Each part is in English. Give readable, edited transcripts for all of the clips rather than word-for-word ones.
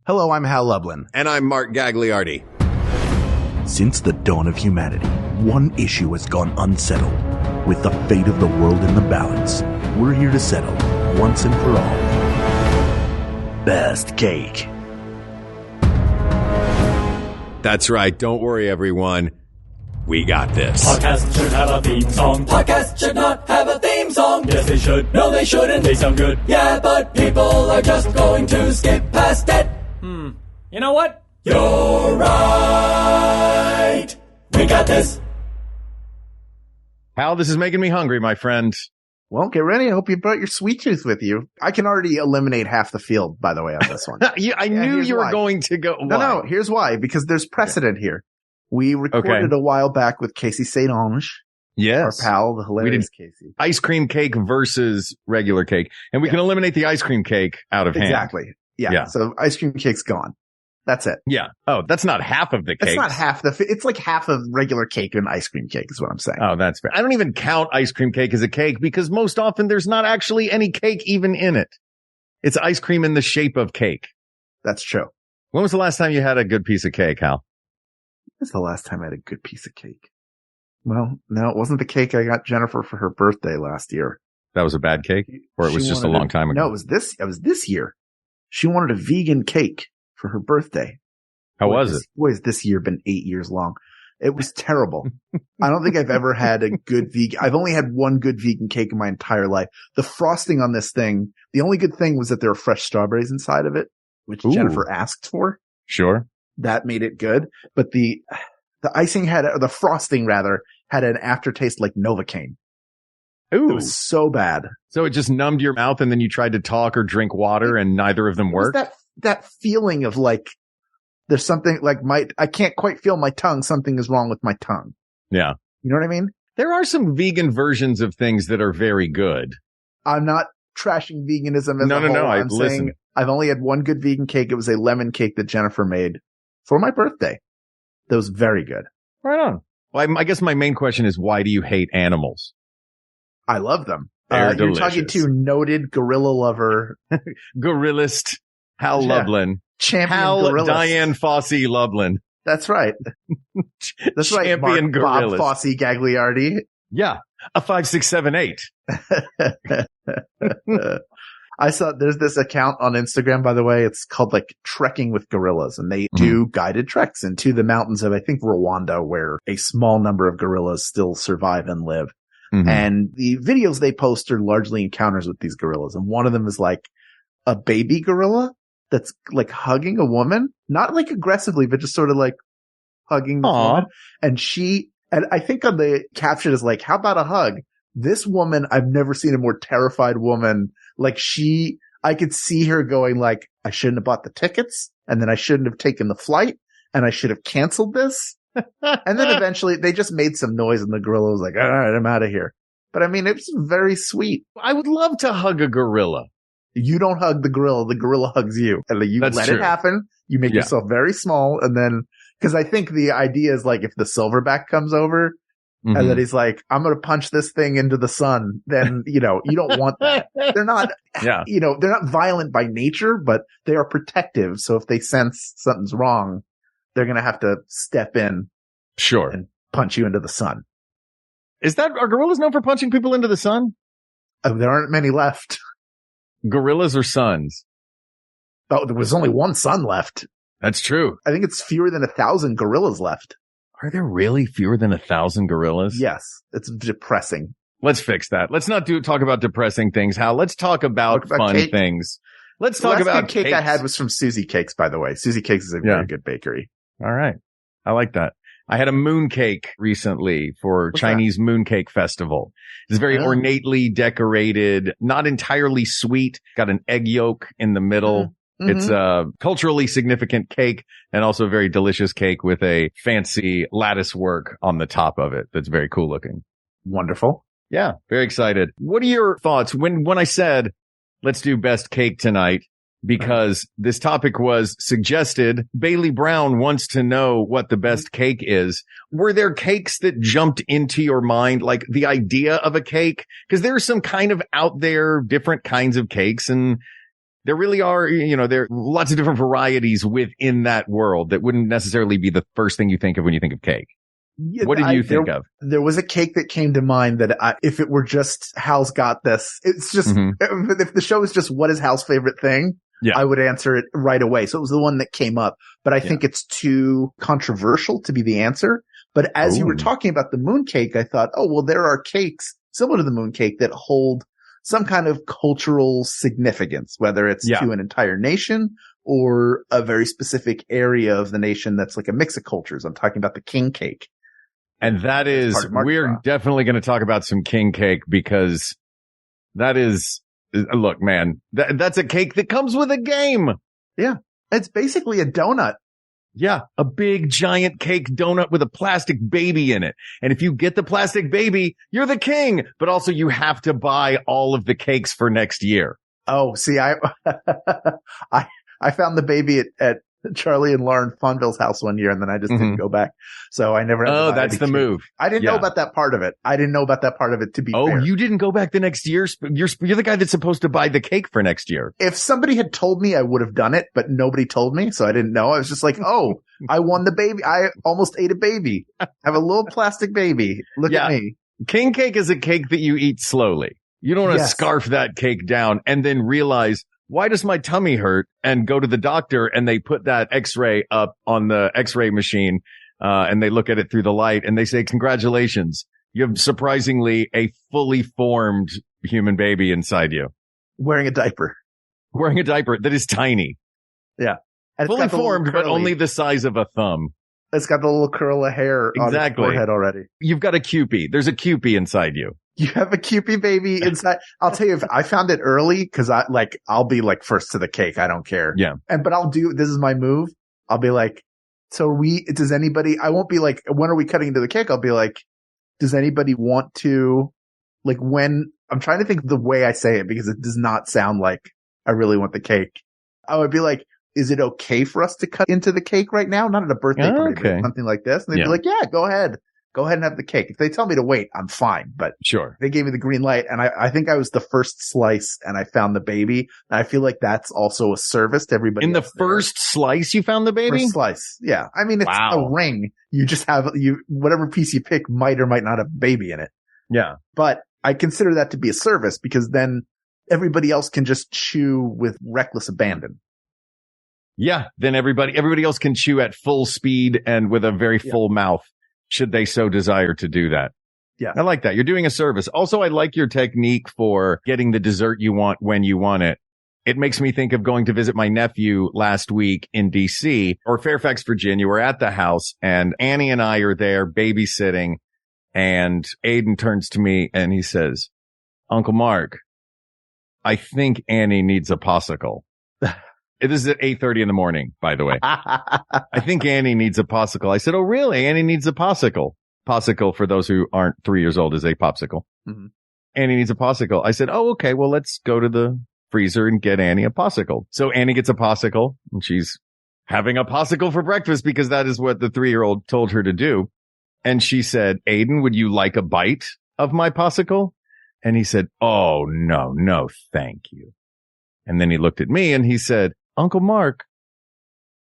Hello, I'm Hal Lublin. And I'm Mark Gagliardi. Since the dawn of humanity, one issue has gone unsettled. With the fate of the world in the balance, we're here to settle, once and for all, best cake. That's right. Don't worry, everyone. We got this. Podcasts should have a theme song. Podcasts should not have a theme song. Yes, they should. No, they shouldn't. They sound good. Yeah, but people are just going to skip past it. You know what? You're right. We got this. Hal, this is making me hungry, my friend. Well, get ready. I hope you brought your sweet tooth with you. I can already eliminate half the field, by the way, on this one. I knew you were going to go. Why? No, here's why. Because there's precedent here. We recorded a while back with Casey St. Ange. Yes. Our pal, the hilarious Casey. Ice cream cake versus regular cake. And we can eliminate the ice cream cake out of hand. Exactly. Yeah. So ice cream cake's gone. That's it. Yeah. Oh, that's not half of the cake. It's not half it's like half of regular cake and ice cream cake is what I'm saying. Oh, that's fair. I don't even count ice cream cake as a cake because most often there's not actually any cake even in it. It's ice cream in the shape of cake. That's true. When was the last time you had a good piece of cake, Hal? When's the last time I had a good piece of cake? Well, no, it wasn't the cake I got Jennifer for her birthday last year. That was a bad cake? Or it was just a long time ago? No, it was this year. She wanted a vegan cake for her birthday. How was it? Boy, has this year been 8 years long. It was terrible. I don't think I've ever had a good vegan. I've only had one good vegan cake in my entire life. The frosting on this thing, the only good thing was that there were fresh strawberries inside of it, which Jennifer asked for. Sure. That made it good. But the icing the frosting rather, had an aftertaste like Novocaine. Ooh. It was so bad. So it just numbed your mouth and then you tried to talk or drink water and neither of them worked? That feeling of like, there's something like I can't quite feel my tongue. Something is wrong with my tongue. Yeah. You know what I mean? There are some vegan versions of things that are very good. I'm not trashing veganism as a whole. No. I'm saying I've only had one good vegan cake. It was a lemon cake that Jennifer made for my birthday. That was very good. Right on. Well, I guess my main question is, why do you hate animals? I love them. They're you're delicious. talking to noted gorilla lover. Gorillist Hal Lublin. Champion Hal gorillas. Diane Fossey Lublin. That's right. That's right. Champion Bob gorillas. Fosse Gagliardi. Yeah. A 5, 6, 7, 8. I saw there's this account on Instagram, by the way. It's called like Trekking with Gorillas, and they do guided treks into the mountains of, I think, Rwanda, where a small number of gorillas still survive and live. Mm-hmm. And the videos they post are largely encounters with these gorillas. And one of them is like a baby gorilla that's like hugging a woman, not like aggressively, but just sort of like hugging the woman. And I think on the caption is like, how about a hug? This woman, I've never seen a more terrified woman. Like I could see her going like, I shouldn't have bought the tickets, and then I shouldn't have taken the flight, and I should have canceled this. And then eventually they just made some noise and the gorilla was like, all right, I'm out of here. But I mean, it's very sweet. I would love to hug a gorilla. You don't hug the gorilla hugs you. And you That's let true. it happen. You make yourself very small. And then, cause I think the idea is like if the silverback comes over and then he's like, I'm going to punch this thing into the sun, then, you don't want that. They're not, they're not violent by nature, but they are protective. So if they sense something's wrong, they're going to have to step in. Sure. And punch you into the sun. Are gorillas known for punching people into the sun? There aren't many left. Gorillas or suns? Oh, there was only one sun left. That's true. I think it's fewer than 1,000 gorillas left. Are there really fewer than 1,000 gorillas? Yes. It's depressing. Let's fix that. Let's not talk about depressing things, Hal. Let's talk about fun cake. things. Let's The talk last about good cake cakes. I had was from Susie Cakes, by the way. Susie Cakes is a very good bakery. All right. I like that. I had a moon cake recently for Chinese Moon Cake Festival. It's very ornately decorated, not entirely sweet. Got an egg yolk in the middle. Mm-hmm. It's a culturally significant cake and also a very delicious cake with a fancy lattice work on the top of it. That's very cool looking. Wonderful. Yeah. Very excited. What are your thoughts when I said, let's do best cake tonight? Because this topic was suggested. Bailey Brown wants to know what the best cake is. Were there cakes that jumped into your mind, like the idea of a cake? Because there's some kind of out there different kinds of cakes, and There really are, there are lots of different varieties within that world that wouldn't necessarily be the first thing you think of when you think of cake. Yeah, What did you think of? There was a cake that came to mind that if it were just Hal's got this, it's just, if the show is just what is Hal's favorite thing, I would answer it right away. So it was the one that came up, but I think it's too controversial to be the answer. But as you were talking about the mooncake, I thought, oh, well, there are cakes similar to the mooncake that hold some kind of cultural significance, whether it's to an entire nation or a very specific area of the nation that's like a mix of cultures. I'm talking about the king cake. And that is, we're definitely going to talk about some king cake because that is, look, man, that's a cake that comes with a game. Yeah. It's basically a donut. Yeah. A big giant cake donut with a plastic baby in it. And if you get the plastic baby, you're the king, but also you have to buy all of the cakes for next year. Oh, see, I found the baby at Charlie and Lauren Fonville's house one year, and then I just didn't go back. So I never. Oh, that's the move. I didn't know about that part of it. To be fair. You didn't go back the next year. You're the guy that's supposed to buy the cake for next year. If somebody had told me, I would have done it, but nobody told me, so I didn't know. I was just like, oh, I won the baby. I almost ate a baby. I have a little plastic baby. Look at me. King cake is a cake that you eat slowly. You don't want to scarf that cake down and then realize, why does my tummy hurt? And go to the doctor and they put that x-ray up on the x-ray machine, and they look at it through the light and they say, congratulations. You have surprisingly a fully formed human baby inside you. Wearing a diaper that is tiny. Yeah. And fully formed, but only the size of a thumb. It's got the little curl of hair on its forehead already. You've got a Kewpie. There's a Kewpie inside you. You have a Kewpie baby inside. I'll tell you, if I found it early, because I'll be like first to the cake. I don't care. Yeah. But this is my move. I'll be like, does anybody, I won't be like, when are we cutting into the cake? I'll be like, does anybody want to, like, when, I'm trying to think of the way I say it because it does not sound like I really want the cake. I would be like, is it okay for us to cut into the cake right now? Not at a birthday party, but something like this. And they'd be like, yeah, go ahead. Go ahead and have the cake. If they tell me to wait, I'm fine. But sure, they gave me the green light, and I think I was the first slice, and I found the baby. And I feel like that's also a service to everybody. In the first slice, you found the baby? First slice, yeah. I mean, it's a ring. You just have whatever piece you pick might or might not have a baby in it. Yeah, but I consider that to be a service because then everybody else can just chew with reckless abandon. Yeah, then everybody else can chew at full speed and with a very full mouth, should they so desire to do that. Yeah. I like that. You're doing a service. Also, I like your technique for getting the dessert you want when you want it. It makes me think of going to visit my nephew last week in DC or Fairfax, Virginia. We're at the house and Annie and I are there babysitting, and Aiden turns to me and he says, Uncle Mark, I think Annie needs a popsicle. This is at 8:30 in the morning, by the way. I think Annie needs a popsicle. I said, oh, really? Annie needs a popsicle. Popsicle, for those who aren't 3 years old, is a popsicle. Mm-hmm. Annie needs a popsicle. I said, oh, okay. Well, let's go to the freezer and get Annie a popsicle. So Annie gets a popsicle and she's having a popsicle for breakfast because that is what the 3-year-old told her to do. And she said, Aiden, would you like a bite of my popsicle? And he said, oh, no, thank you. And then he looked at me and he said, Uncle Mark,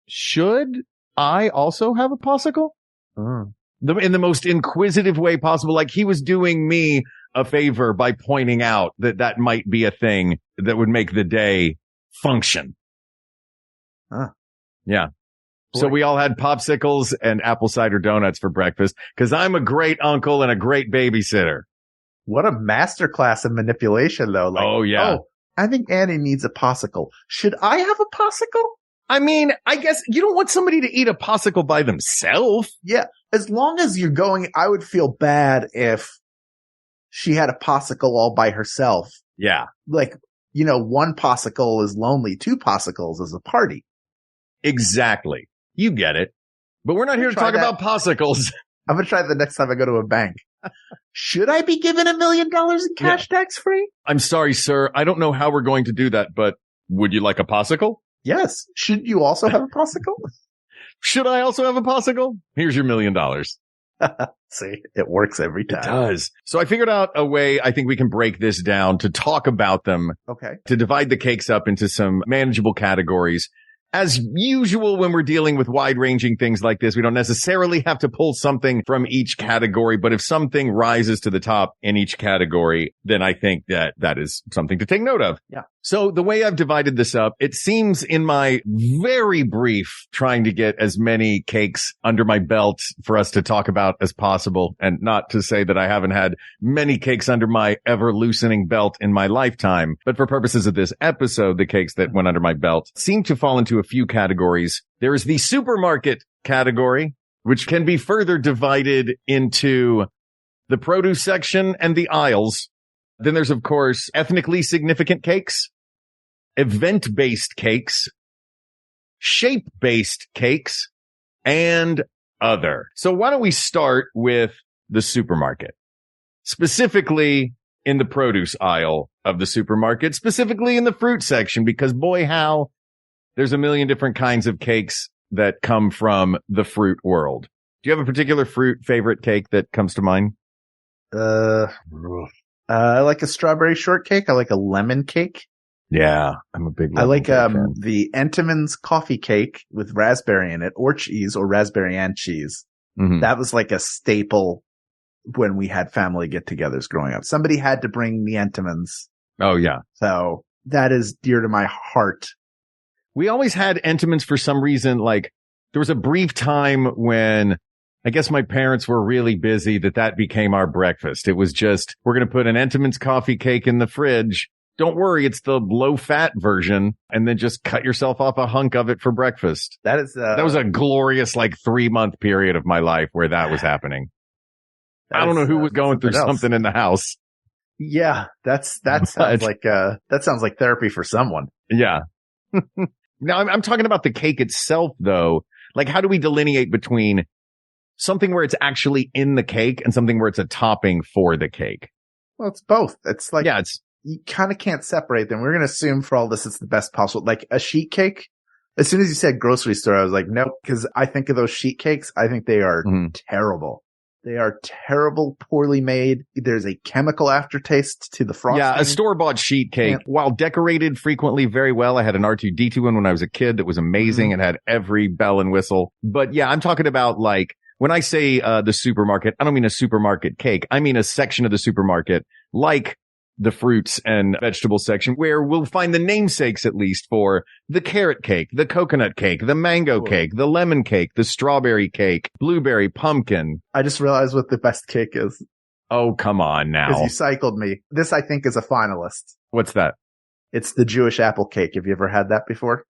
should I also have a popsicle? In the most inquisitive way possible. Like he was doing me a favor by pointing out that might be a thing that would make the day function. Yeah. Boy. So we all had popsicles and apple cider donuts for breakfast because I'm a great uncle and a great babysitter. What a masterclass in manipulation, though. Like, oh, yeah. Oh, I think Annie needs a popsicle. Should I have a popsicle? I mean, I guess you don't want somebody to eat a popsicle by themselves. Yeah. As long as you're going, I would feel bad if she had a popsicle all by herself. Yeah. Like, one popsicle is lonely. 2 popsicles is a party. Exactly. You get it. But we're not here to talk about popsicles. I'm going to try it the next time I go to a bank. Should I be given $1 million in cash tax free? I'm sorry, sir. I don't know how we're going to do that, but would you like a popsicle? Yes. Should you also have a popsicle? Should I also have a popsicle? Here's your $1 million. See, it works every time. It does. So I figured out a way I think we can break this down to talk about them, Okay. to divide the cakes up into some manageable categories. As usual, when we're dealing with wide-ranging things like this, we don't necessarily have to pull something from each category, but if something rises to the top in each category, then I think that that is something to take note of. Yeah. So the way I've divided this up, it seems in my very brief trying to get as many cakes under my belt for us to talk about as possible, and not to say that I haven't had many cakes under my ever-loosening belt in my lifetime, but for purposes of this episode, the cakes that went under my belt seem to fall into a few categories. There is the supermarket category, which can be further divided into the produce section and the aisles. Then there's, of course, ethnically significant cakes, event-based cakes, shape-based cakes, and other. So why don't we start with the supermarket, specifically in the produce aisle of the supermarket, specifically in the fruit section, because boy, how there's a million different kinds of cakes that come from the fruit world. Do you have a particular fruit favorite cake that comes to mind? I like a strawberry shortcake. I like a lemon cake. Yeah, I'm a big I like fan. the Entenmann's coffee cake with raspberry in it, or cheese, or raspberry and cheese. Mhm. That was like a staple when we had family get-togethers growing up. Somebody had to bring the Entenmann's. Oh, yeah. So that is dear to my heart. We always had Entenmann's for some reason. Like, there was a brief time when I guess my parents were really busy that became our breakfast. It was just, we're going to put an Entenmann's coffee cake in the fridge. Don't worry, it's the low-fat version, and then just cut yourself off a hunk of it for breakfast. That was a glorious, 3-month period of my life where that was happening. I don't know who was going through something in the house. Yeah, that sounds like therapy for someone. Yeah. Now, I'm talking about the cake itself, though. Like, how do we delineate between something where it's actually in the cake and something where it's a topping for the cake? Well, it's both. It's like, yeah, you kind of can't separate them. We're going to assume for all this, it's the best possible. Like a sheet cake. As soon as you said grocery store, I was like, nope, because I think of those sheet cakes. I think they are terrible. They are terrible, poorly made. There's a chemical aftertaste to the frosting. Yeah, a store-bought sheet cake, while decorated frequently very well. I had an R2-D2 one when I was a kid that was amazing. It had every bell and whistle. But yeah, I'm talking about when I say the supermarket, I don't mean a supermarket cake. I mean a section of the supermarket like the fruits and vegetable section, where we'll find the namesakes, at least, for the carrot cake, the coconut cake, the mango cake, the lemon cake, the strawberry cake, blueberry, pumpkin. I just realized what the best cake is. Oh, come on now. Because you cycled me. This, I think, is a finalist. What's that? It's the Jewish apple cake. Have you ever had that before?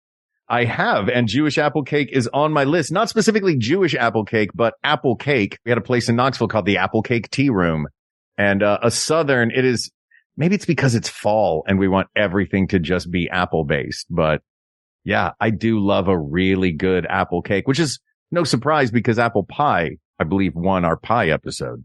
I have, and Jewish apple cake is on my list. Not specifically Jewish apple cake, but apple cake. We had a place in Knoxville called the Apple Cake Tea Room. And a Southern, it is... Maybe it's because it's fall and we want everything to just be apple-based. But yeah, I do love a really good apple cake, which is no surprise because apple pie, I believe, won our pie episode.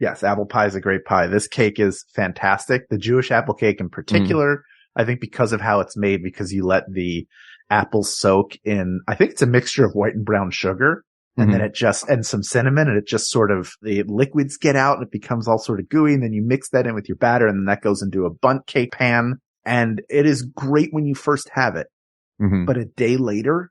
Yes, apple pie is a great pie. This cake is fantastic. The Jewish apple cake in particular, I think because of how it's made, because you let the apples soak in, I think it's a mixture of white and brown sugar. And then and some cinnamon, and it just sort of, the liquids get out and it becomes all sort of gooey. And then you mix that in with your batter, and then that goes into a bundt cake pan. And it is great when you first have it. But a day later,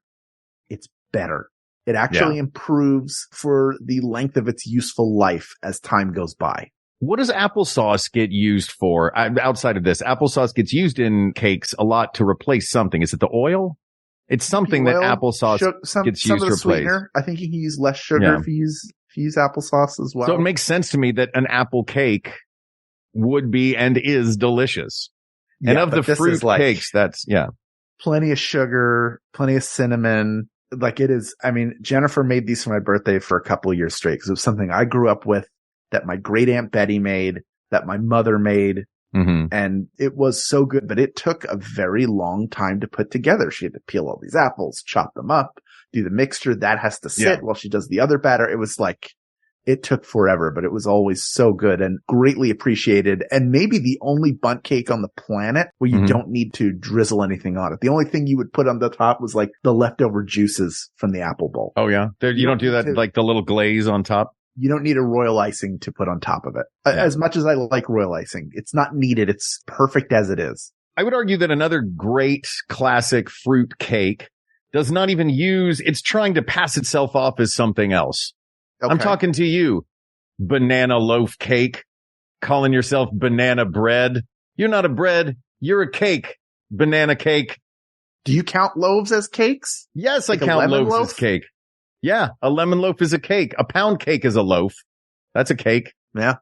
it's better. It actually improves for the length of its useful life as time goes by. What does applesauce get used for? Outside of this, applesauce gets used in cakes a lot to replace something. Is it the oil? It's something that applesauce gets used to replace. I think you can use less sugar if you use applesauce as well. So it makes sense to me that an apple cake would be and is delicious. And of the fruit cakes, that's, plenty of sugar, plenty of cinnamon. Like it is, I mean, Jennifer made these for my birthday for a couple of years straight because it was something I grew up with, that my great Aunt Betty made, that my mother made. And it was so good, but it took a very long time to put together. She had to peel all these apples, chop them up, do the mixture. That has to sit while she does the other batter. It was like, it took forever, but it was always so good and greatly appreciated. And maybe the only bundt cake on the planet where you don't need to drizzle anything on it. The only thing you would put on the top was like the leftover juices from the apple bowl. Oh yeah. You don't do that, like the little glaze on top? You don't need a royal icing to put on top of it. Yeah. As much as I like royal icing, it's not needed. It's perfect as it is. I would argue that another great classic fruit cake does not even it's trying to pass itself off as something else. Okay. I'm talking to you, banana loaf cake, calling yourself banana bread. You're not a bread. You're a cake. Banana cake. Do you count loaves as cakes? Yes, Like I a count lemon loaves loaf? as cake. Yeah, a lemon loaf is a cake. A pound cake is a loaf. That's a cake. Yeah.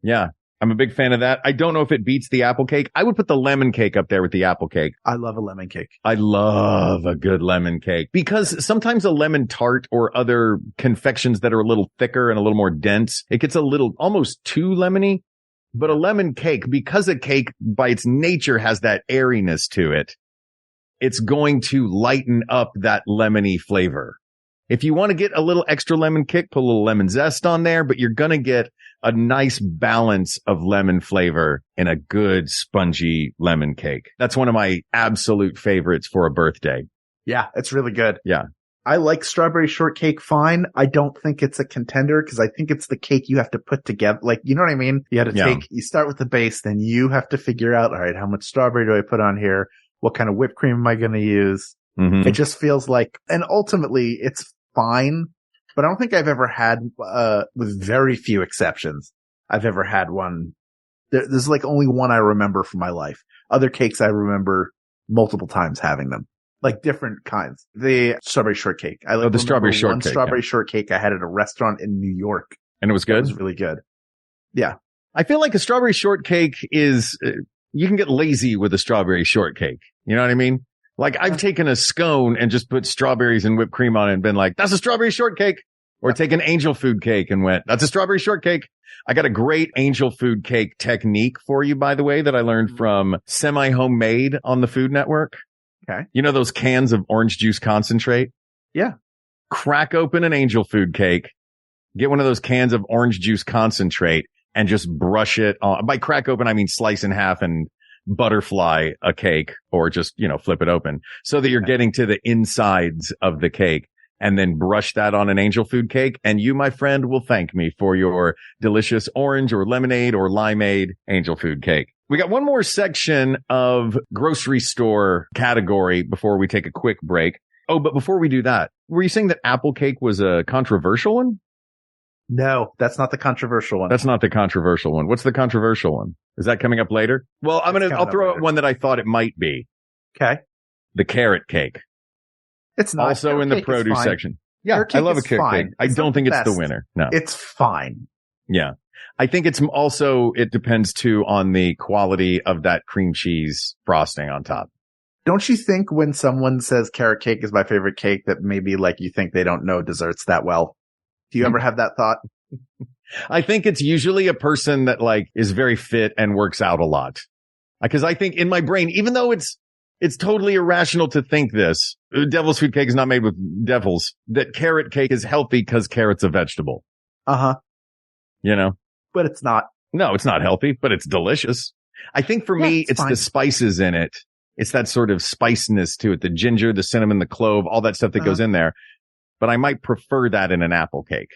Yeah, I'm a big fan of that. I don't know if it beats the apple cake. I would put the lemon cake up there with the apple cake. I love a lemon cake. I love a good lemon cake because sometimes a lemon tart or other confections that are a little thicker and a little more dense, it gets a little almost too lemony. But a lemon cake, because a cake by its nature has that airiness to it, it's going to lighten up that lemony flavor. If you want to get a little extra lemon kick, put a little lemon zest on there, but you're going to get a nice balance of lemon flavor in a good spongy lemon cake. That's one of my absolute favorites for a birthday. Yeah, it's really good. Yeah. I like strawberry shortcake fine. I don't think it's a contender because I think it's the cake you have to put together. Like, you know what I mean? You have to you start with the base, then you have to figure out, all right, how much strawberry do I put on here? What kind of whipped cream am I going to use? Mm-hmm. It just feels like, and ultimately it's fine, but I don't think I've ever had, with very few exceptions, I've ever had one. There's like only one I remember from my life. Other cakes I remember multiple times having them. Like different kinds. The strawberry shortcake. The strawberry shortcake. Strawberry shortcake I had at a restaurant in New York. And it was good? It was really good. Yeah. I feel like a strawberry shortcake is, you can get lazy with a strawberry shortcake. You know what I mean? Like I've taken a scone and just put strawberries and whipped cream on it and been like, that's a strawberry shortcake. Or take an angel food cake and went, that's a strawberry shortcake. I got a great angel food cake technique for you, by the way, that I learned from Semi Homemade on the Food Network. Okay. You know those cans of orange juice concentrate? Yeah. Crack open an angel food cake, get one of those cans of orange juice concentrate and just brush it on. By crack open, I mean slice in half and butterfly a cake or just, flip it open so that you're getting to the insides of the cake and then brush that on an angel food cake. And you, my friend, will thank me for your delicious orange or lemonade or limeade angel food cake. We got one more section of grocery store category before we take a quick break. Oh, but before we do that, were you saying that apple cake was a controversial one? No, that's not the controversial one. That's not the controversial one. What's the controversial one? Is that coming up later? Well, I'll throw out one that I thought it might be. Okay. The carrot cake. It's not. Also in the produce section. Yeah, I love a carrot cake. I don't think it's the winner. No. It's fine. Yeah. I think it depends too on the quality of that cream cheese frosting on top. Don't you think when someone says carrot cake is my favorite cake that maybe like you think they don't know desserts that well? Do you ever have that thought? I think it's usually a person that like is very fit and works out a lot. Because I think in my brain, even though it's totally irrational to think this, devil's food cake is not made with devils, that carrot cake is healthy because carrot's a vegetable. Uh-huh. But it's not. No, it's not healthy, but it's delicious. I think for me, it's fine. The spices in it. It's that sort of spiciness to it. The ginger, the cinnamon, the clove, all that stuff that goes in there. But I might prefer that in an apple cake.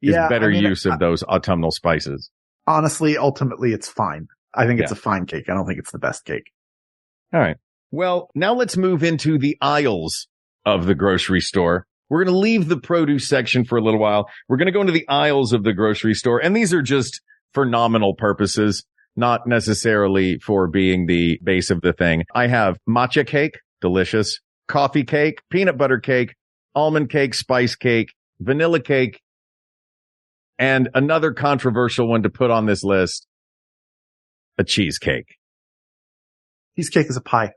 Is better use of those autumnal spices. Honestly, ultimately, it's fine. I think it's a fine cake. I don't think it's the best cake. All right. Well, now let's move into the aisles of the grocery store. We're going to leave the produce section for a little while. We're going to go into the aisles of the grocery store. And these are just for nominal purposes, not necessarily for being the base of the thing. I have matcha cake, delicious, coffee cake, peanut butter cake, almond cake, spice cake, vanilla cake, and another controversial one to put on this list, a cheesecake. Cheesecake is a pie.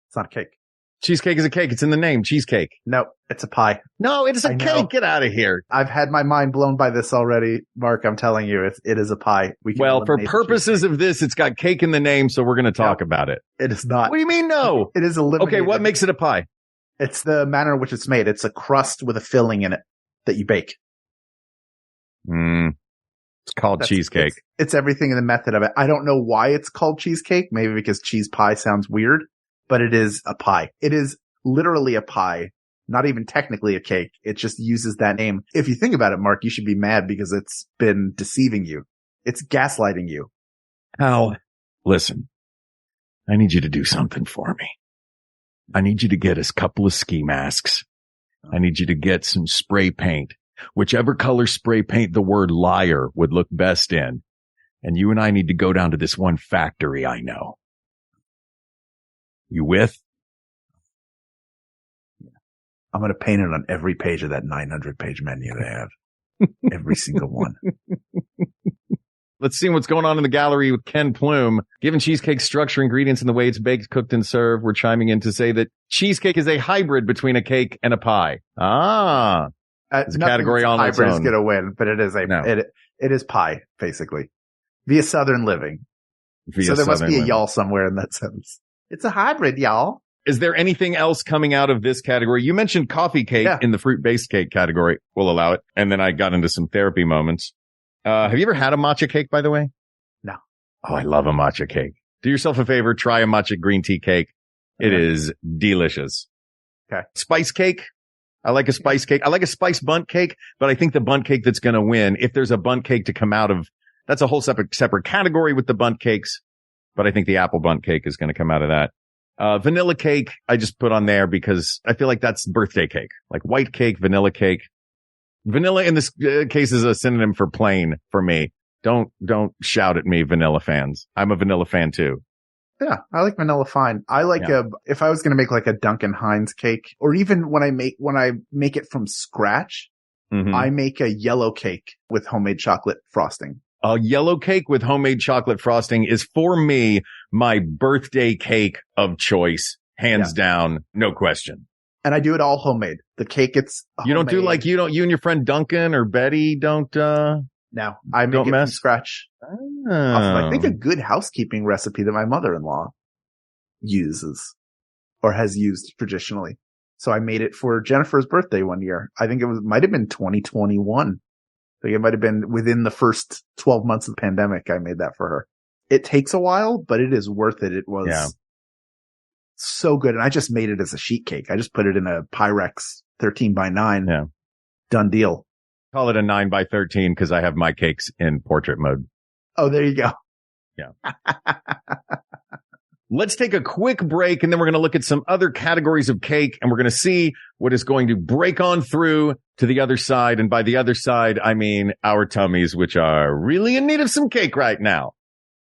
It's not a cake. Cheesecake is a cake. It's in the name, cheesecake. No, it's a pie. No, it is a cake. Get out of here. I've had my mind blown by this already, Mark. I'm telling you, it is a pie. Well, for purposes of this, it's got cake in the name, so we're going to talk about it. It is not. What do you mean, no? It is eliminated. Okay, what makes it a pie? It's the manner in which it's made. It's a crust with a filling in it that you bake. It's called cheesecake. It's everything in the method of it. I don't know why it's called cheesecake. Maybe because cheese pie sounds weird, but it is a pie. It is literally a pie not even technically a cake. It just uses that name. If you think about it, Mark, you should be mad because it's been deceiving you. It's gaslighting you. Hal, listen, I need you to do something for me. I need you to get us a couple of ski masks. I need you to get some spray paint, whichever color spray paint the word liar would look best in. And you and I need to go down to this one factory I know. You with? I'm going to paint it on every page of that 900-page menu they have. Every single one. Let's see what's going on in the gallery with Ken Plume. Given cheesecake's structure, ingredients, and the way it's baked, cooked, and served, we're chiming in to say that cheesecake is a hybrid between a cake and a pie. It's a category on its own. Hybrid is going to win, but it is pie, basically. Via Southern living. So there must be a y'all somewhere in that sentence. It's a hybrid, y'all. Is there anything else coming out of this category? You mentioned coffee cake in the fruit-based cake category. We'll allow it. And then I got into some therapy moments. Have you ever had a matcha cake, by the way? No. Oh, I love a matcha cake. Do yourself a favor. Try a matcha green tea cake. It is delicious. Okay. Spice cake. I like a spice cake. I like a spice bundt cake, but I think the bundt cake that's going to win, if there's a bundt cake to come out of, that's a whole separate category with the bundt cakes. But I think the apple bundt cake is going to come out of that. Vanilla cake, I just put on there because I feel like that's birthday cake, like white cake, vanilla cake. Vanilla in this case is a synonym for plain for me. Don't shout at me, vanilla fans. I'm a vanilla fan too. Yeah, I like vanilla fine. I like if I was going to make like a Duncan Hines cake, or even when I make it from scratch, I make a yellow cake with homemade chocolate frosting. A yellow cake with homemade chocolate frosting is for me my birthday cake of choice, hands down, no question. And I do it all homemade. The cake, it's homemade. You don't do like you and your friend Duncan or Betty don't. No, I make it from scratch. I think a good housekeeping recipe that my mother-in-law uses or has used traditionally. So I made it for Jennifer's birthday one year. I think might have been 2021. I think it might have been within the first 12 months of the pandemic. I made that for her. It takes a while, but it is worth it. It was so good. And I just made it as a sheet cake. I just put it in a Pyrex 13x9. Yeah. Done deal. Call it a 9x13 because I have my cakes in portrait mode. Oh, there you go. Yeah. Let's take a quick break, and then we're going to look at some other categories of cake, and we're going to see what is going to break on through to the other side. And by the other side, I mean our tummies, which are really in need of some cake right now.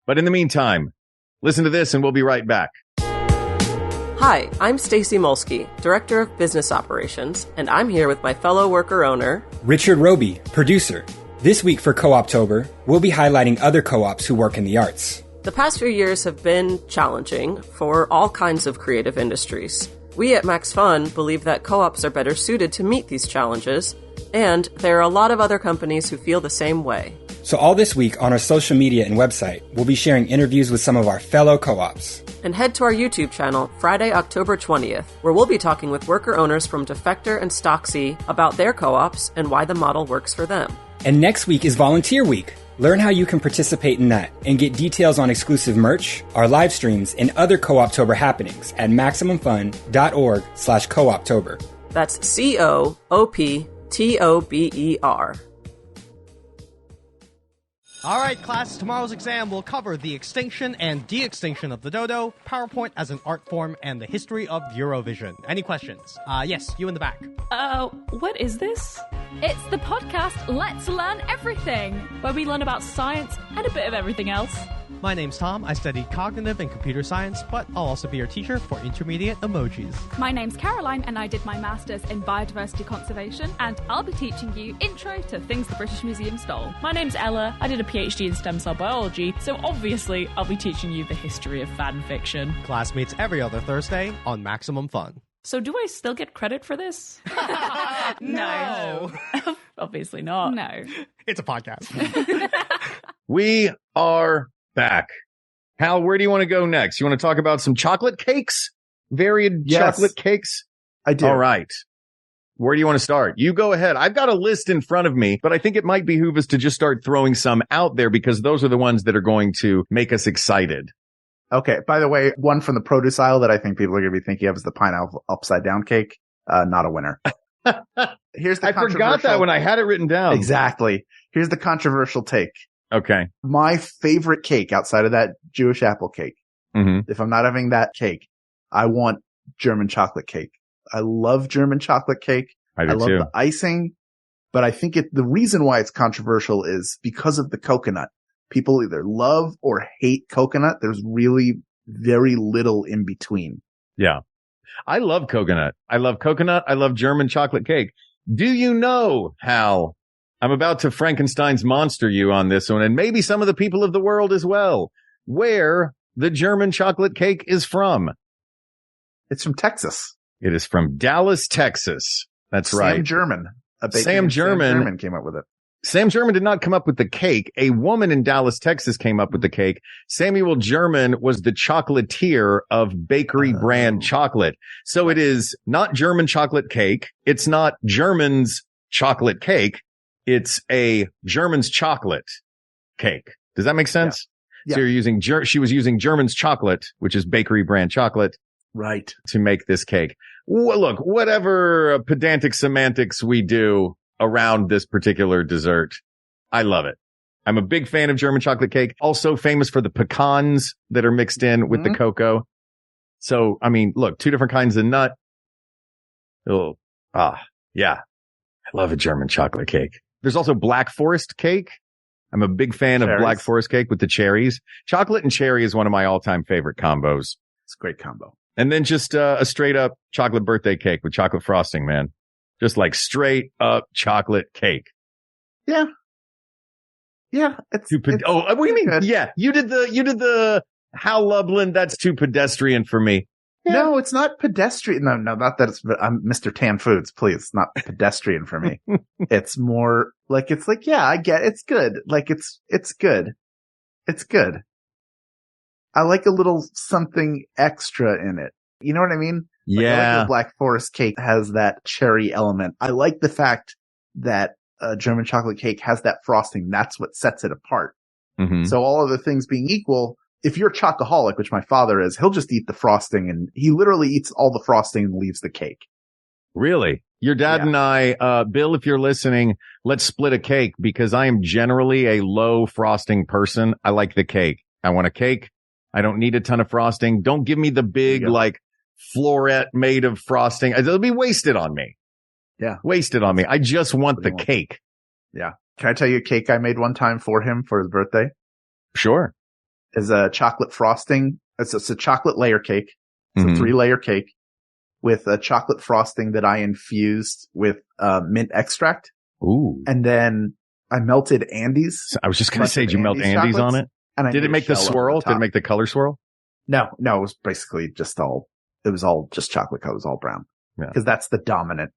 But in the meantime, listen to this, and we'll be right back. Hi, I'm Stacey Molsky, Director of Business Operations, and I'm here with my fellow worker owner, Richard Roby, producer. This week for Co-Optober, we'll be highlighting other co-ops who work in the arts. The past few years have been challenging for all kinds of creative industries. We at Max Fun believe that co-ops are better suited to meet these challenges, and there are a lot of other companies who feel the same way. So all this week on our social media and website, we'll be sharing interviews with some of our fellow co-ops. And head to our YouTube channel Friday, October 20th, where we'll be talking with worker owners from Defector and Stocksy about their co-ops and why the model works for them. And next week is Volunteer Week. Learn how you can participate in that and get details on exclusive merch, our live streams, and other Co-Optober happenings at MaximumFun.org/Co-Optober. That's COOPTOBER. All right, class, tomorrow's exam will cover the extinction and de-extinction of the dodo, PowerPoint as an art form, and the history of Eurovision. Any questions? Yes, you in the back. What is this? It's the podcast Let's Learn Everything, where we learn about science and a bit of everything else. My name's Tom. I study cognitive and computer science, but I'll also be your teacher for intermediate emojis. My name's Caroline, and I did my master's in biodiversity conservation, and I'll be teaching you intro to things the British Museum stole. My name's Ella. I did a PhD in stem cell biology, so obviously I'll be teaching you the history of fan fiction. Class meets every other Thursday on Maximum Fun. So do I still get credit for this? No. Obviously not. No. It's a podcast. We are back. Hal, where do you want to go next? You want to talk about some chocolate cakes? Varied chocolate cakes? I do. All right. Where do you want to start? You go ahead. I've got a list in front of me, but I think it might behoove us to just start throwing some out there because those are the ones that are going to make us excited. Okay. By the way, one from the produce aisle that I think people are going to be thinking of is the pineapple upside down cake. not a winner. Here's the I forgot that when I had it written down. Exactly. Here's the controversial take. Okay. My favorite cake outside of that Jewish apple cake, if I'm not having that cake, I want German chocolate cake. I love German chocolate cake. I love the icing, but I think the reason why it's controversial is because of the coconut. People either love or hate coconut. There's really very little in between. Yeah. I love coconut. I love coconut. I love German chocolate cake. Do you know, Hal, I'm about to Frankenstein's monster you on this one, and maybe some of the people of the world as well, where the German chocolate cake is from? It's from Texas. It is from Dallas, Texas. That's right. Sam German. Sam German came up with it. Sam German did not come up with the cake. A woman in Dallas, Texas came up with the cake. Samuel German was the chocolatier of bakery brand chocolate. So it is not German chocolate cake. It's not German's chocolate cake. It's a German's chocolate cake. Does that make sense? Yeah. So you're using, she was using German's chocolate, which is bakery brand chocolate. Right. To make this cake. Well, look, whatever pedantic semantics we do around this particular dessert, I love it. I'm a big fan of German chocolate cake. Also famous for the pecans that are mixed in with the cocoa. So, I mean, look, two different kinds of nut. Oh, yeah. I love a German chocolate cake. There's also Black Forest cake. I'm a big fan of Black Forest cake with the cherries. Chocolate and cherry is one of my all-time favorite combos. It's a great combo. And then just a straight up chocolate birthday cake with chocolate frosting, man. Just like straight up chocolate cake. Yeah. Yeah. What do you mean? Good. Yeah. You did the Hal Lublin. That's too pedestrian for me. Yeah. No, it's not pedestrian. No, not that I'm Mr. Tan Foods. Please. It's not pedestrian for me. It's more like, yeah, I get it's good. Like it's good. It's good. I like a little something extra in it. You know what I mean? Like, I like the Black Forest cake has that cherry element. I like the fact that German chocolate cake has that frosting. That's what sets it apart. So all other things being equal, if you're a chocoholic, which my father is, he'll just eat the frosting, and he literally eats all the frosting and leaves the cake. Really? Your dad and I, Bill, if you're listening, let's split a cake, because I am generally a low frosting person. I like the cake. I want a cake. I don't need a ton of frosting. Don't give me the big, like, floret made of frosting. It'll be wasted on me. Yeah. Wasted on me. I just want the cake. Yeah. Can I tell you a cake I made one time for him for his birthday? Sure. Is a chocolate frosting. It's a chocolate layer cake. It's a 3-layer cake with a chocolate frosting that I infused with mint extract. Ooh. And then I melted Andes. I was just going to say, did you melt Andes on it? And did it make the swirl? Did it make the color swirl? No, it was basically just it was all just chocolate color. It was all brown. Yeah. Cause that's the dominant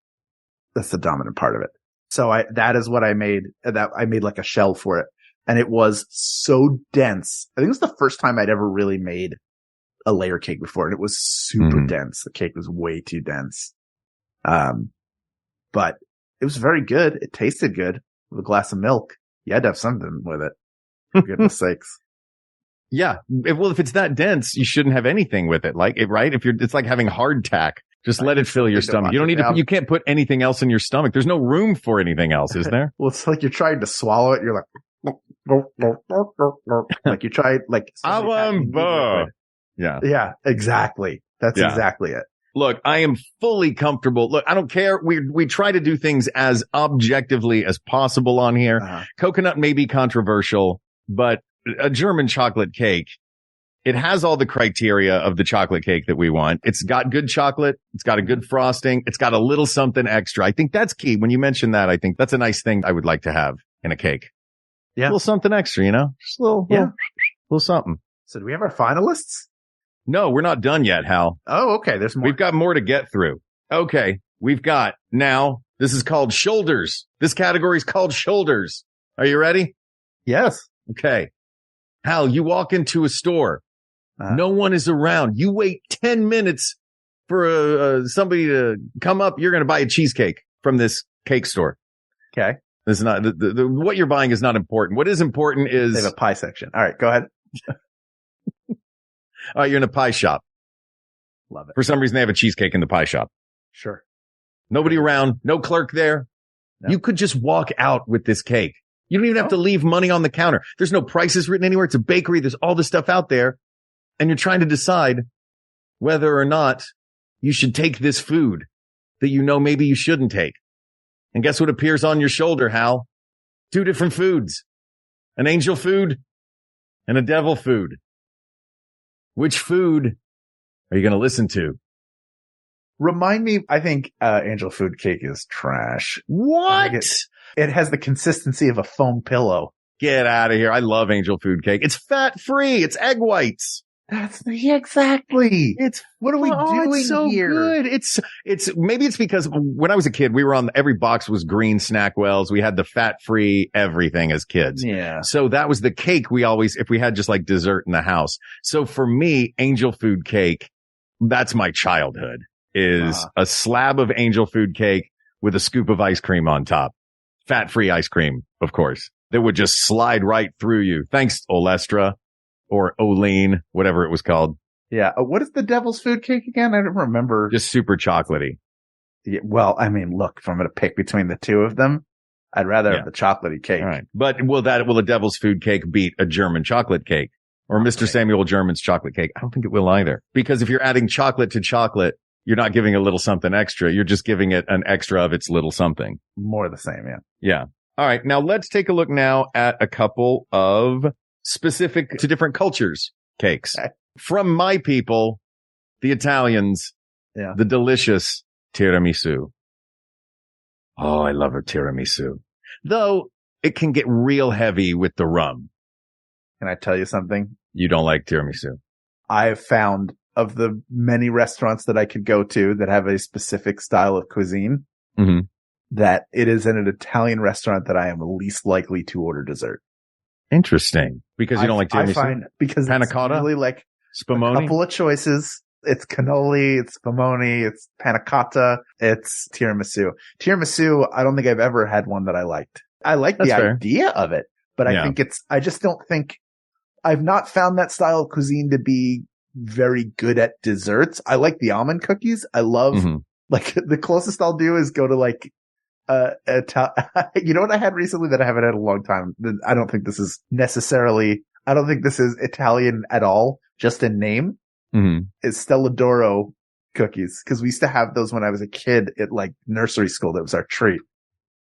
part of it. So that is what I made. I made like a shell for it, and it was so dense. I think it was the first time I'd ever really made a layer cake before, and it was super dense. The cake was way too dense. But it was very good. It tasted good with a glass of milk. You had to have something with it. For goodness sakes. Yeah. If it's that dense, you shouldn't have anything with it. Like it, right? It's like having hardtack. Just let it fill your stomach. You don't need you can't put anything else in your stomach. There's no room for anything else, is there? Well, it's like you're trying to swallow it. You're like, like you try, like, yeah, exactly. That's exactly it. Look, I am fully comfortable. Look, I don't care. We try to do things as objectively as possible on here. Coconut may be controversial, but a German chocolate cake, it has all the criteria of the chocolate cake that we want. It's got good chocolate. It's got a good frosting. It's got a little something extra. I think that's key. When you mention that, I think that's a nice thing I would like to have in a cake. Yeah. A little something extra, you know? Just a little something. So do we have our finalists? No, we're not done yet, Hal. Oh, okay. There's more. We've got more to get through. Okay. We've got now, this is called shoulders. This category is called shoulders. Are you ready? Yes. Okay. Hal, you walk into a store. No one is around. You wait 10 minutes for somebody to come up. You're going to buy a cheesecake from this cake store. Okay. This is not what you're buying is not important. What is important is they have a pie section. All right, go ahead. All right, you're in a pie shop. Love it. For some reason, they have a cheesecake in the pie shop. Sure. Nobody around. No clerk there. No. You could just walk out with this cake. You don't even have to leave money on the counter. There's no prices written anywhere. It's a bakery. There's all this stuff out there. And you're trying to decide whether or not you should take this food that you know maybe you shouldn't take. And guess what appears on your shoulder, Hal? 2 different foods. An angel food and a devil food. Which food are you going to listen to? Remind me, I think angel food cake is trash. What? It has the consistency of a foam pillow. Get out of here. I love angel food cake. It's fat free. It's egg whites. Exactly. What are we doing it's so here? Good. Maybe it's because when I was a kid, we were every box was green Snackwells. We had the fat free everything as kids. Yeah. So that was the cake we always, if we had just like dessert in the house. So for me, angel food cake, that's my childhood, is a slab of angel food cake with a scoop of ice cream on top. Fat free ice cream, of course, that would just slide right through you. Thanks, Olestra. Or Olean, whatever it was called. Yeah. What is the devil's food cake again? I don't remember. Just super chocolatey. Yeah, well, I mean, look, if I'm going to pick between the two of them, I'd rather have the chocolatey cake. All right. But will a devil's food cake beat a German chocolate cake or Mr. Samuel German's chocolate cake? I don't think it will either. Because if you're adding chocolate to chocolate, you're not giving a little something extra. You're just giving it an extra of its little something. More the same. Yeah. Yeah. All right. Now let's take a look now at a couple of specific to different cultures cakes. Okay. From my people, the Italians, the delicious tiramisu. Oh, I love a tiramisu. Though it can get real heavy with the rum. Can I tell you something? You don't like tiramisu. I've found of the many restaurants that I could go to that have a specific style of cuisine, that it is in an Italian restaurant that I am least likely to order dessert. Interesting. Because you don't like tiramisu? I find because panna it's cotta? really like spumoni? A couple of choices. It's cannoli, it's spumoni, it's panna cotta, it's tiramisu. Tiramisu, I don't think I've ever had one that I liked. I like the idea of it, but I think I just don't think I've not found that style of cuisine to be very good at desserts. I like the almond cookies. I love, like, the closest I'll do is go to like, you know what I had recently that I haven't had in a long time? I don't think this is Italian at all, just in name. Is Stella D'Oro cookies. Cause we used to have those when I was a kid at like nursery school. That was our treat.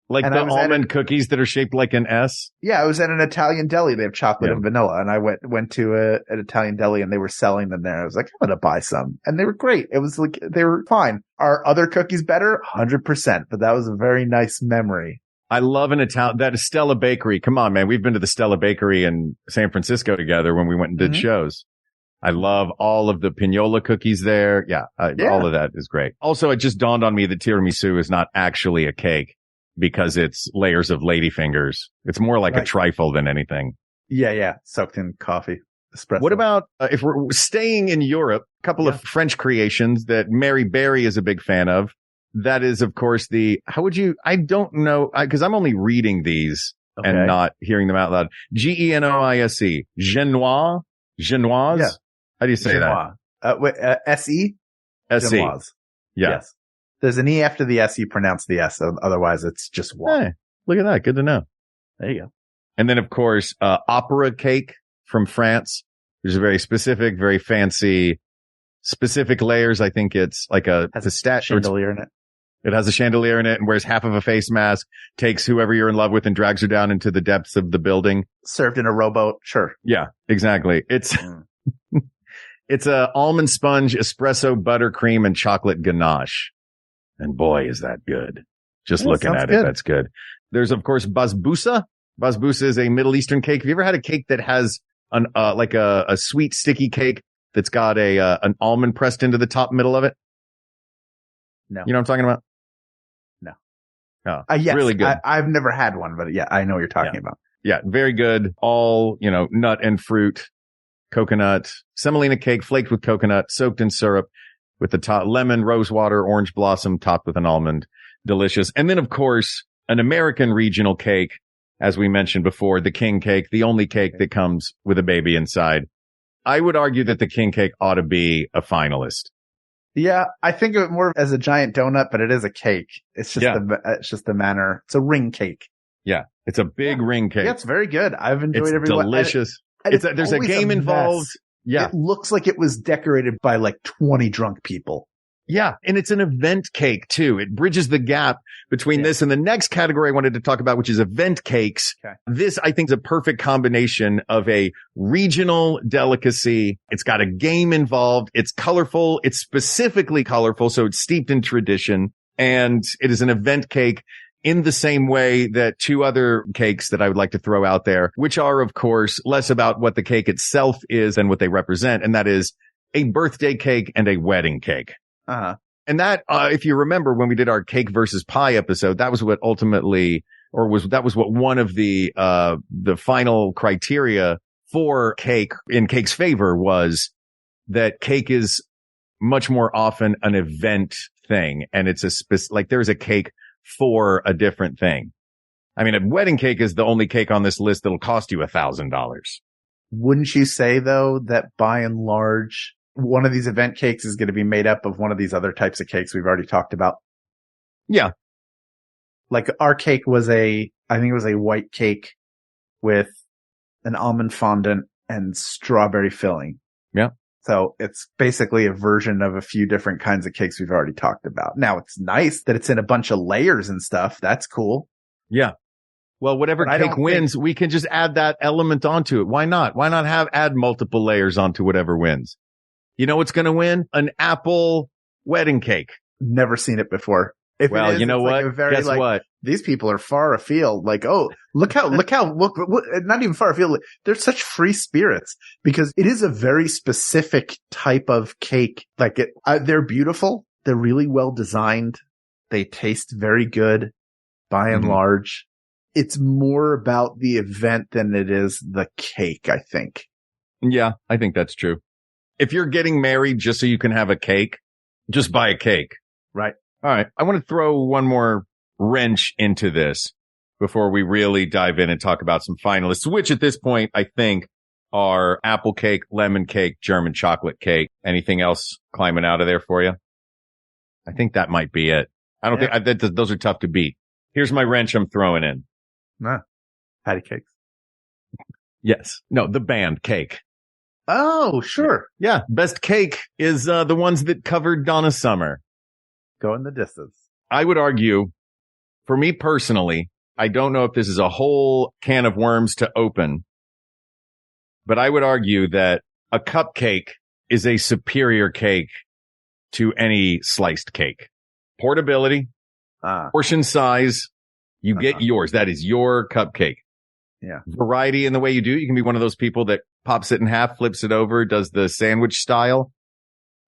Like the almond cookies that are shaped like an S? Yeah, I was at an Italian deli. They have chocolate and vanilla. And I went to an Italian deli and they were selling them there. I was like, I'm going to buy some. And they were great. It was like, they were fine. Are other cookies better? 100%. But that was a very nice memory. I love that is Stella Bakery. Come on, man. We've been to the Stella Bakery in San Francisco together when we went and did shows. I love all of the Pinola cookies there. Yeah, all of that is great. Also, it just dawned on me that tiramisu is not actually a cake, because it's layers of ladyfingers. It's more like a trifle than anything. Yeah. Soaked in coffee. Espresso. What about, if we're staying in Europe, a couple of French creations that Mary Berry is a big fan of. That is, of course, I don't know, because I'm only reading these and not hearing them out loud. Genoise. Genoise? Genoise? Yeah. How do you say that? S-E? S-E. Genoise. Yeah. Yes. There's an E after the S, you pronounce the S. Otherwise, it's just Y. Hey, look at that. Good to know. There you go. And then, of course, opera cake from France, which is very specific, very fancy, specific layers. I think it's like a chandelier in it. It has a chandelier in it and wears half of a face mask, takes whoever you're in love with and drags her down into the depths of the building. Served in a rowboat. Sure. Yeah, exactly. It's a almond sponge, espresso, buttercream, and chocolate ganache. And boy, is that good. Just looking at it, that's good. There's, of course, basbousa. Basbousa is a Middle Eastern cake. Have you ever had a cake that has like a sweet, sticky cake that's got an almond pressed into the top middle of it? No. You know what I'm talking about? No. Oh, yes, really good. I've never had one, but yeah, I know what you're talking about. Yeah, very good. All, nut and fruit, coconut, semolina cake flaked with coconut, soaked in syrup with the top lemon, rose water, orange blossom topped with an almond. Delicious. And then, of course, an American regional cake, as we mentioned before, the king cake, the only cake that comes with a baby inside. I would argue that the king cake ought to be a finalist. Yeah, I think of it more as a giant donut, but it is a cake. It's just the manner. It's a ring cake. Yeah, it's a big ring cake. Yeah, it's very good. I've enjoyed it's every one. Delicious. There's a game involved. Yeah. It looks like it was decorated by like 20 drunk people. Yeah. And it's an event cake too. It bridges the gap between this and the next category I wanted to talk about, which is event cakes. Okay. This, I think, is a perfect combination of a regional delicacy. It's got a game involved. It's colorful. It's specifically colorful. So it's steeped in tradition, and it is an event cake in the same way that two other cakes that I would like to throw out there, which are, of course, less about what the cake itself is and what they represent. And that is a birthday cake and a wedding cake. Uh-huh. And that, if you remember when we did our cake versus pie episode, that was what ultimately, that was what one of the final criteria for cake in cake's favor was that cake is much more often an event thing. And it's there's a cake for a different thing. I mean, a wedding cake is the only cake on this list that'll cost you $1,000. Wouldn't you say though that by and large, one of these event cakes is going to be made up of one of these other types of cakes we've already talked about? Yeah. Like our cake was I think it was a white cake with an almond fondant and strawberry filling. Yeah. So it's basically a version of a few different kinds of cakes we've already talked about. Now it's nice that it's in a bunch of layers and stuff. That's cool. Yeah. Well, whatever cake wins, we can just add that element onto it. Why not? Why not add multiple layers onto whatever wins? You know what's going to win? An apple wedding cake. Never seen it before. You know what? Guess what? These people are far afield. Like, oh, look, not even far afield. They're such free spirits because it is a very specific type of cake. Like they're beautiful. They're really well designed. They taste very good by and large. It's more about the event than it is the cake, I think. Yeah, I think that's true. If you're getting married just so you can have a cake, just buy a cake. Right. All right. I want to throw one more wrench into this before we really dive in and talk about some finalists, which at this point, I think are apple cake, lemon cake, German chocolate cake. Anything else climbing out of there for you? I think that might be it. I don't think those are tough to beat. Here's my wrench I'm throwing in. Nah. Patty cakes. Yes. No, the band Cake. Oh, sure. Yeah. Best cake is the ones that covered Donna Summer. Go in the distance. I would argue, for me personally, I don't know if this is a whole can of worms to open, but I would argue that a cupcake is a superior cake to any sliced cake. Portability, portion size, you get yours. That is your cupcake. Yeah. Variety in the way you do it. You can be one of those people that pops it in half, flips it over, does the sandwich style.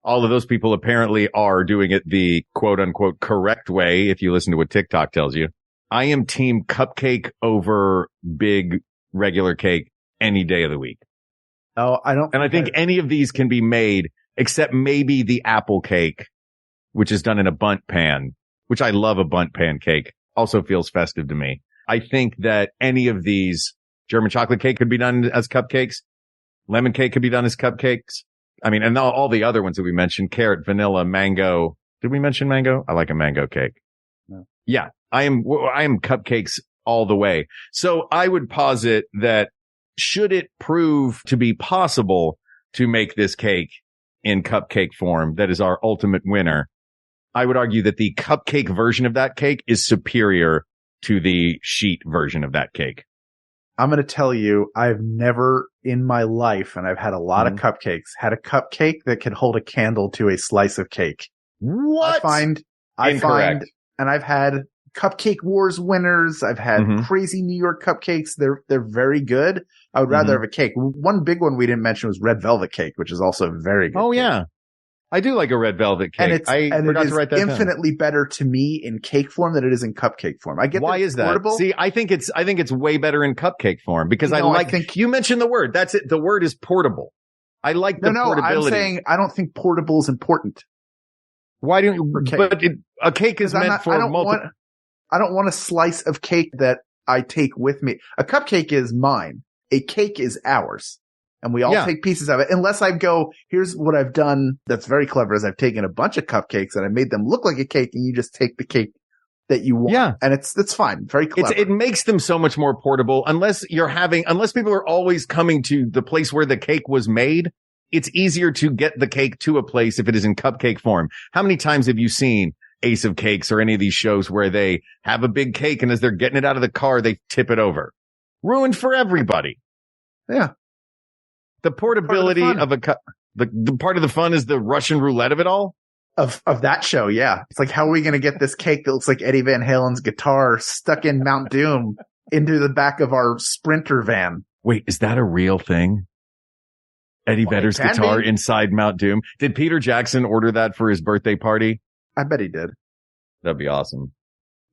All of those people apparently are doing it the quote unquote correct way. If you listen to what TikTok tells you, I am team cupcake over big regular cake any day of the week. Oh, I think any of these can be made except maybe the apple cake, which is done in a bundt pan, which I love. A bundt pan cake also feels festive to me. I think that any of these, German chocolate cake could be done as cupcakes. Lemon cake could be done as cupcakes. I mean, and all the other ones that we mentioned, carrot, vanilla, mango. Did we mention mango? I like a mango cake. No. Yeah, I am cupcakes all the way. So I would posit that should it prove to be possible to make this cake in cupcake form, that is our ultimate winner, I would argue that the cupcake version of that cake is superior to the sheet version of that cake. I'm going to tell you, I've never in my life, and I've had a lot of cupcakes, had a cupcake that could hold a candle to a slice of cake. What? I find, and I've had Cupcake Wars winners. I've had crazy New York cupcakes. They're very good. I would rather have a cake. One big one we didn't mention was red velvet cake, which is also very good. Oh, yeah. I do like a red velvet cake. And it is infinitely better to me in cake form than it is in cupcake form. I get why is that? Portable. See, I think it's way better in cupcake form because I think you mentioned the word. That's it. The word is portable. I like the portability. I'm saying I don't think portable is important. Why don't you? But a cake is meant for multiple. I don't want a slice of cake that I take with me. A cupcake is mine. A cake is ours. and we all take pieces of it. Unless I go, here's what I've done that's very clever is I've taken a bunch of cupcakes and I made them look like a cake, and you just take the cake that you want. Yeah. And it's fine. Very clever. It makes them so much more portable. Unless people are always coming to the place where the cake was made, it's easier to get the cake to a place if it is in cupcake form. How many times have you seen Ace of Cakes or any of these shows where they have a big cake and as they're getting it out of the car, they tip it over? Ruined for everybody. Yeah. The portability of a cup. The part of the fun is the Russian roulette of it all. Of that show, yeah. It's like, how are we going to get this cake that looks like Eddie Van Halen's guitar stuck in Mount Doom into the back of our Sprinter van? Wait, is that a real thing? Eddie Vedder's guitar inside Mount Doom? Did Peter Jackson order that for his birthday party? I bet he did. That'd be awesome.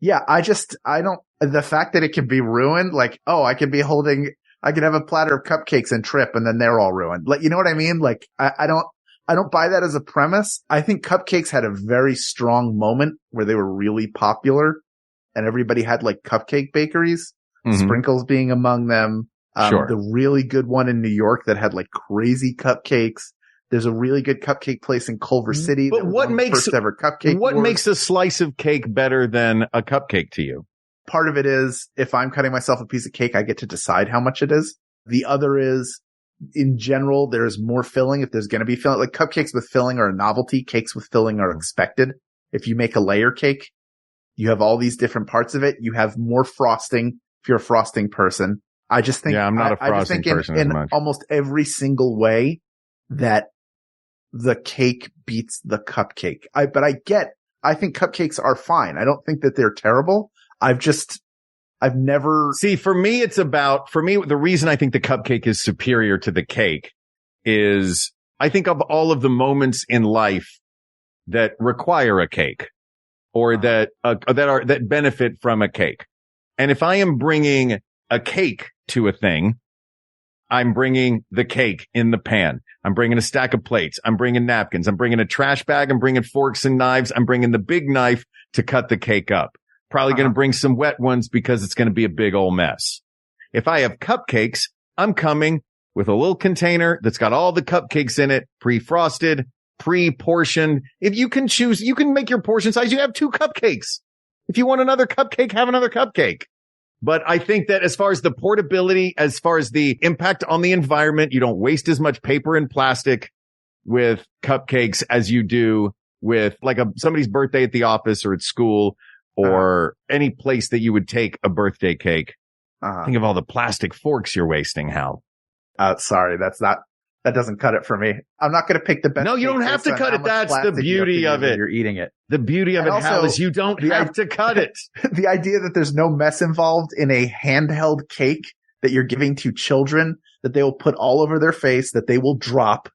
Yeah, the fact that it can be ruined, like, I could have a platter of cupcakes and trip and then they're all ruined. Like, you know what I mean? Like, I don't buy that as a premise. I think cupcakes had a very strong moment where they were really popular and everybody had like cupcake bakeries, Sprinkles being among them. The really good one in New York that had like crazy cupcakes. There's a really good cupcake place in Culver City. But what makes first ever cupcake? What makes a slice of cake better than a cupcake to you? Part of it is if I'm cutting myself a piece of cake, I get to decide how much it is. The other is, in general, there's more filling. If there's going to be filling, like cupcakes with filling are a novelty. Cakes with filling are expected. If you make a layer cake, you have all these different parts of it. You have more frosting if you're a frosting person. I just think, I'm not a frosting person in as much. Almost every single way that the cake beats the cupcake. I think cupcakes are fine. I don't think that they're terrible. I've never see, for me, the reason I think the cupcake is superior to the cake is I think of all of the moments in life that require a cake or that benefit from a cake. And if I am bringing a cake to a thing, I'm bringing the cake in the pan. I'm bringing a stack of plates. I'm bringing napkins. I'm bringing a trash bag. I'm bringing forks and knives. I'm bringing the big knife to cut the cake up. Probably going to bring some wet ones because it's going to be a big old mess. If I have cupcakes, I'm coming with a little container that's got all the cupcakes in it, pre-frosted, pre-portioned. If you can choose, you can make your portion size. You have 2 cupcakes. If you want another cupcake, have another cupcake. But I think that as far as the portability, as far as the impact on the environment, you don't waste as much paper and plastic with cupcakes as you do with like somebody's birthday at the office or at school or any place that you would take a birthday cake. Think of all the plastic forks you're wasting, Hal. Sorry, that doesn't cut it for me. I'm not going to pick the best. No, you don't have to cut it. That's the beauty of it. You're eating it. The beauty of it, Hal, is you don't have to cut it. The idea that there's no mess involved in a handheld cake that you're giving to children that they will put all over their face, that they will drop.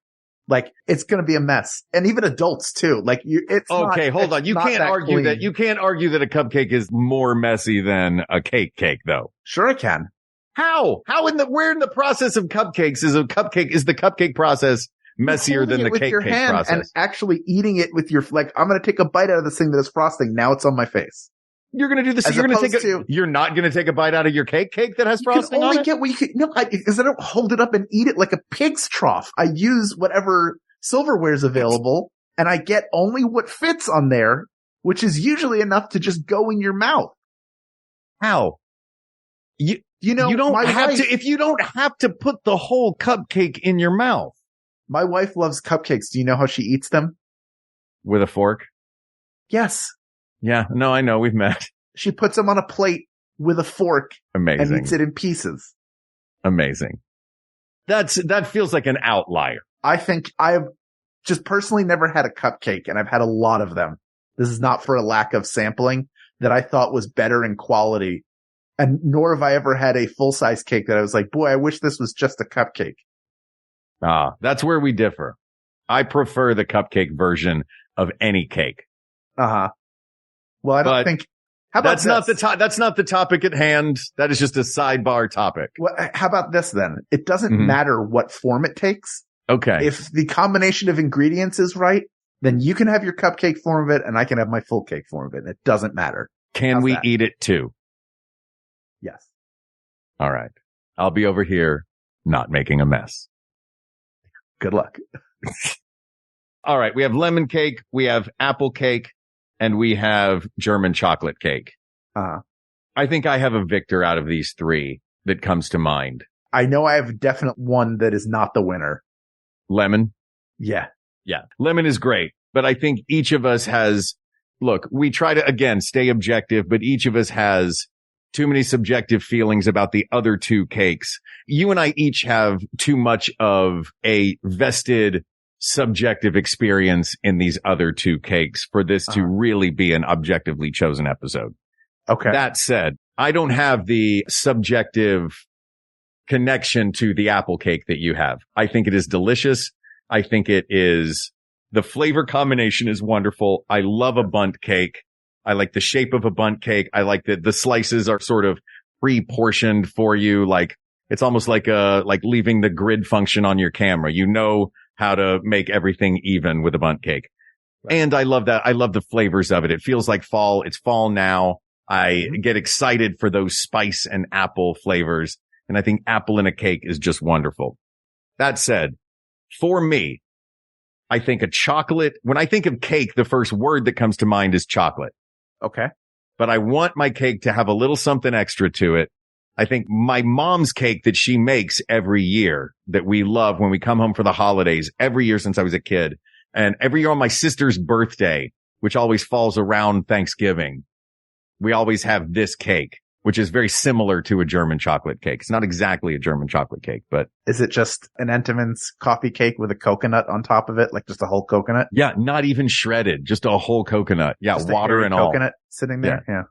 Like, it's going to be a mess. And even adults too. Like, hold on. You can't argue that a cupcake is more messy than a cake, though. Sure I can. How? Where in the process of cupcakes is the cupcake process messier than the cake process? And actually eating it with your, like, I'm going to take a bite out of this thing that is frosting. Now it's on my face. You're going to do this. You're not going to take a bite out of your cake that has frosting on it? Because I don't hold it up and eat it like a pig's trough. I use whatever silverware is available and I get only what fits on there, which is usually enough to just go in your mouth. How? You don't have to, if you don't have to put the whole cupcake in your mouth. My wife loves cupcakes. Do you know how she eats them? With a fork? Yes. Yeah. No, I know. We've met. She puts them on a plate with a fork. Amazing. And eats it in pieces. Amazing. That feels like an outlier. I think I've just personally never had a cupcake, and I've had a lot of them. This is not for a lack of sampling that I thought was better in quality. And nor have I ever had a full-size cake that I was like, boy, I wish this was just a cupcake. That's where we differ. I prefer the cupcake version of any cake. Well, I don't think. How about that's not the topic at hand. That is just a sidebar topic. Well, how about this then? It doesn't matter what form it takes. Okay. If the combination of ingredients is right, then you can have your cupcake form of it, and I can have my full cake form of it. It doesn't matter. Can we eat it too? Yes. All right. I'll be over here not making a mess. Good luck. All right. We have lemon cake. We have apple cake. And we have German chocolate cake. I think I have a victor out of these three that comes to mind. I know I have a definite one that is not the winner. Lemon? Yeah. Yeah. Lemon is great. But I think each of us has, look, we try to, again, stay objective, but each of us has too many subjective feelings about the other two cakes. You and I each have too much of a vested subjective experience in these other two cakes for this to really be an objectively chosen episode. Okay. That said, I don't have the subjective connection to the apple cake that you have. I think it is delicious. I think it is, the flavor combination is wonderful. I love a bundt cake. I like the shape of a bundt cake. I like that the slices are sort of pre-portioned for you. Like it's almost like leaving the grid function on your camera. You know how to make everything even with a bundt cake. Right. And I love that. I love the flavors of it. It feels like fall. It's fall now. I get excited for those spice and apple flavors. And I think apple in a cake is just wonderful. That said, for me, I think when I think of cake, the first word that comes to mind is chocolate. Okay. But I want my cake to have a little something extra to it. I think my mom's cake that she makes every year that we love when we come home for the holidays, every year since I was a kid, and every year on my sister's birthday, which always falls around Thanksgiving, we always have this cake, which is very similar to a German chocolate cake. It's not exactly a German chocolate cake, but is it just an Entenmann's coffee cake with a coconut on top of it? Like just a whole coconut? Yeah. Not even shredded, just a whole coconut. Yeah. Just water and all. Coconut sitting there. Yeah.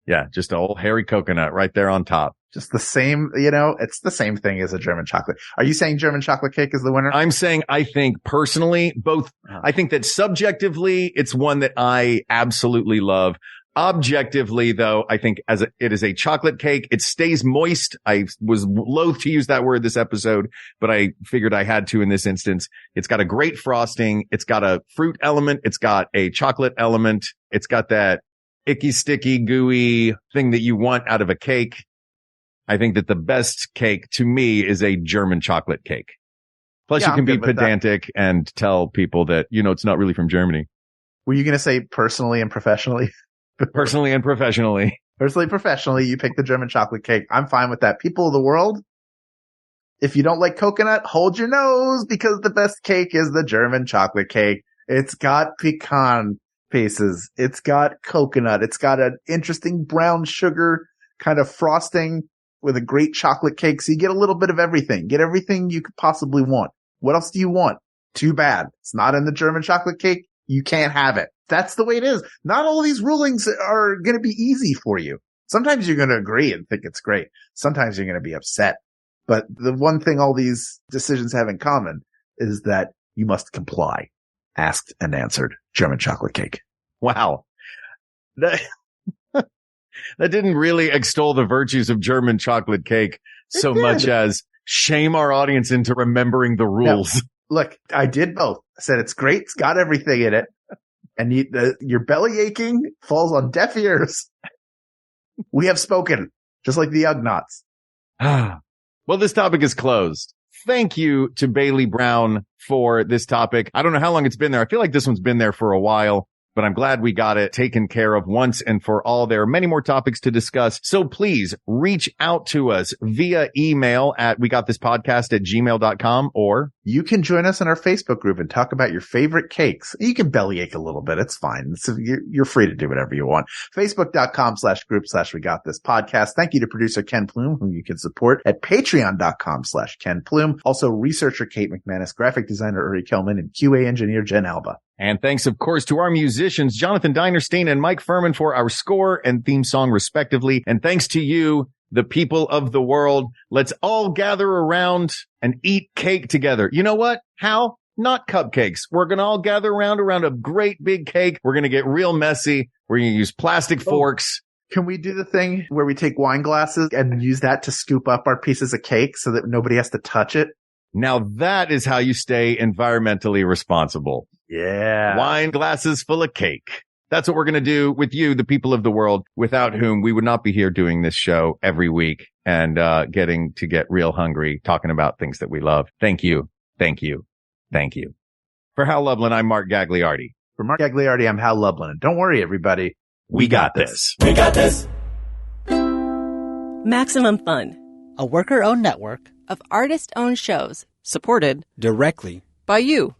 Yeah. Just a whole hairy coconut right there on top. Just the same, it's the same thing as a German chocolate. Are you saying German chocolate cake is the winner? I'm saying, I think personally, both, I think that subjectively, it's one that I absolutely love. Objectively, though, I think it is a chocolate cake. It stays moist. I was loath to use that word this episode, but I figured I had to in this instance. It's got a great frosting. It's got a fruit element. It's got a chocolate element. It's got that icky, sticky, gooey thing that you want out of a cake. I think that the best cake to me is a German chocolate cake. Plus, you can be pedantic and tell people that, it's not really from Germany. Were you going to say personally and professionally? Personally and professionally. Personally, professionally, you pick the German chocolate cake. I'm fine with that. People of the world, if you don't like coconut, hold your nose because the best cake is the German chocolate cake. It's got pecan pieces. It's got coconut. It's got an interesting brown sugar kind of frosting with a great chocolate cake. So you get a little bit of everything. Get everything you could possibly want. What else do you want? Too bad. It's not in the German chocolate cake. You can't have it. That's the way it is. Not all these rulings are going to be easy for you. Sometimes you're going to agree and think it's great. Sometimes you're going to be upset. But the one thing all these decisions have in common is that you must comply. Asked and answered. German chocolate cake. Wow. That didn't really extol the virtues of German chocolate cake so much as shame our audience into remembering the rules. No. Look, I did both. I said it's great. It's got everything in it. And your belly aching falls on deaf ears. We have spoken, just like the Ugnaughts. Well, this topic is closed. Thank you to Bailey Brown for this topic. I don't know how long it's been there. I feel like this one's been there for a while, but I'm glad we got it taken care of once and for all. There are many more topics to discuss. So please reach out to us via email at wegotThisPodcast@gmail.com, or you can join us in our Facebook group and talk about your favorite cakes. You can bellyache a little bit. It's fine. You're free to do whatever you want. Facebook.com/group/WeGotThisPodcast. Thank you to producer Ken Plume, whom you can support at Patreon.com/Ken Plume. Also researcher Kate McManus, graphic designer Uri Kelman, and QA engineer Jen Alba. And thanks, of course, to our musicians, Jonathan Dinerstein and Mike Furman, for our score and theme song, respectively. And thanks to you, the people of the world. Let's all gather around and eat cake together. You know what? How? Not cupcakes. We're going to all gather around a great big cake. We're going to get real messy. We're going to use plastic forks. Can we do the thing where we take wine glasses and use that to scoop up our pieces of cake so that nobody has to touch it? Now that is how you stay environmentally responsible. Yeah. Wine glasses full of cake. That's what we're going to do with you, the people of the world, without whom we would not be here doing this show every week and getting to get real hungry, talking about things that we love. Thank you. Thank you. Thank you. For Hal Lublin, I'm Mark Gagliardi. For Mark Gagliardi, I'm Hal Lublin. And don't worry, everybody. We got this. We got this. Maximum Fun, a worker-owned network of artist-owned shows supported directly by you.